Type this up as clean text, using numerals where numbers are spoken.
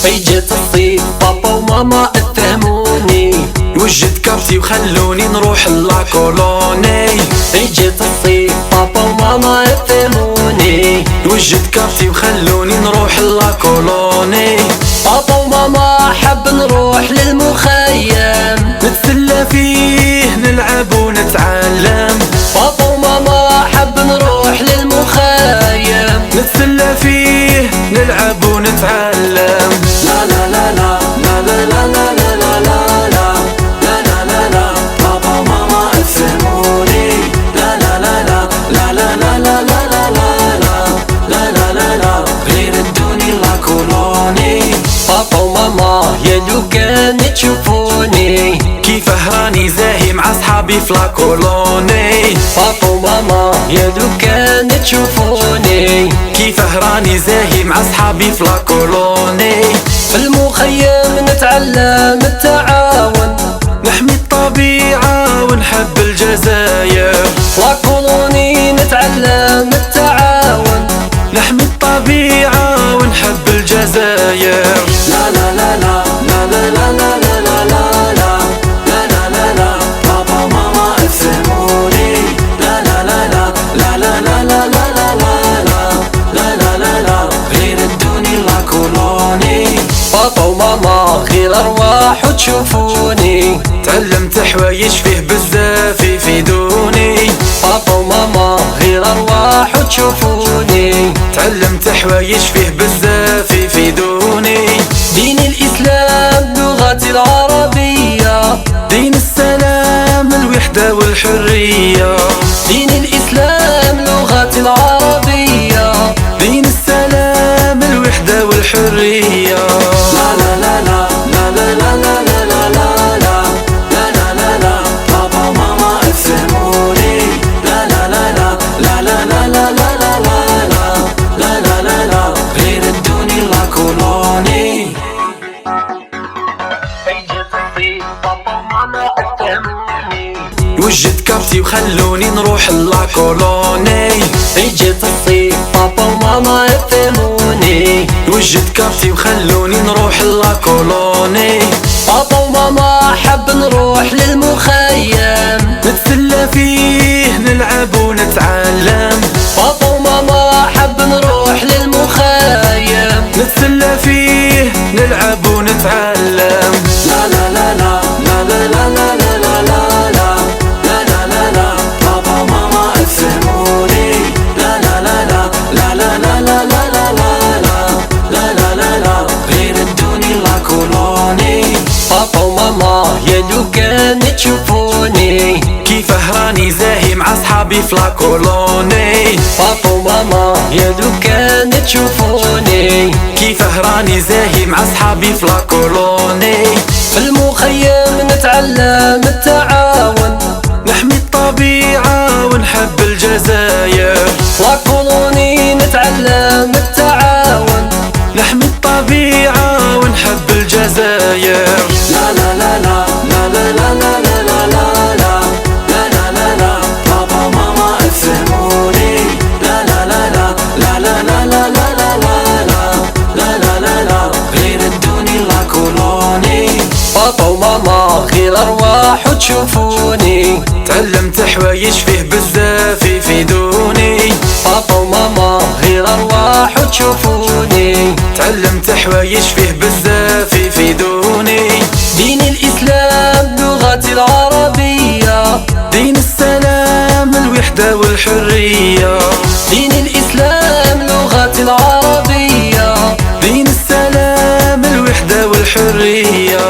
جات الصيف بابا وماما اتهموني، وجد كارتي وخلوني نروح لاكولوني. جات الصيف بابا وماما اتهموني، وجد كارتي وخلوني نروح لاكولوني. بابا وماما حب نروح للمخيم، نتسلى فيه نلعب ونتعلم. بابا وماما حب نروح للمخيم، نتسلى فيه نلعب ونتعلم. لا لا لا لا لا لا لا لا لا لا لا لا لا لا لا بابا وماما اتهموني. لا لا لا لا لا لا لا لا لا لا لا لا لا لا غير ادوني لاكولوني. بابا وماما يا لو كان تشوفوني كيف راني زاهي مع صحابي في لاكولوني. بابا وماما يا لو كان تشوفوني كيف راني زاهي مع صحابي في لاكولوني. في المخيم نتعلم التعاون، نحمي الطبيعة ونحب الجزاير. لاكولوني نتعلم التعاون، نحمي الطبيعة ونحب الجزاير. لا لا لا لا لا لا لا لا لا لا لا لا لا لا لا بابا وماما اتهموني. لا لا لا لا لا لا لا لا لا لا لا لا لا غير ادوني لاكولوني. بابا وماما غير ارواح وتشوفوني، تعلمت حوايج فيه بزاف يفيدوني. بابا وماما غير ارواح وتشوفوني، تعلمت حوايج فيه بزاف يفيدوني. دين الاسلام لغتي العربية، دين السلام الوحدة والحرية. دين الاسلام لغتي العربية، دين السلام الوحدة والحرية. لا لا لا لا لا لا لا لا لا لا لا لا لا لا لا بابا وماما اتهموني. لا لا لا لا لا لا لا لا لا لا لا لا لا لا غير ادوني لاكولوني. وجد كارتي وخلوني نروح لاكولوني. جات الصيف بابا وماما اتهموني، وجد كارتي وخلوني نروح لاكولوني. بابا وماما حب نروح للمخيم، نتسلى فيه نلعب ونتعلم. بابا وماما حب نروح للمخيم، نتسلى فيه نلعب ونتعلم. لا لا لا لا لا لا لا لا لا لا لا لا لا لا بابا وماما اتهموني. لا لا لا لا لا لا لا لا لا لا لا لا لا غير ادوني لاكولوني. بابا وماما يا لو كان تشوفوني، كيف راني زاهي مع صحابي في لاكولوني. بابا وماما يا لو كان تشوفوني، كيف راني زاهي مع صحابي في لاكولوني. في المخيم نتعلم التعاون، نحمي الطبيعة ونحب الجزاير. لاكولوني نتعلم التعاون، نحمي الطبيعة ونحب الجزاير. لا لا لا لا لا لا لا لا لا لا لا لا لا لا لا بابا وماما اتهموني. لا لا لا لا لا لا لا لا لا لا لا لا لا غير ادوني لاكولوني. بابا وماما غير ارواح وتشوفوني، تعلمت حوايج فيه بزاف يفيدوني. بابا وماما غير ارواح وتشوفوني، تعلمت حوايج فيه بزاف يفيدوني. دين الاسلام لغتي العربية، دين السلام الوحدة والحرية. دين الاسلام لغتي العربية، دين السلام الوحدة والحرية.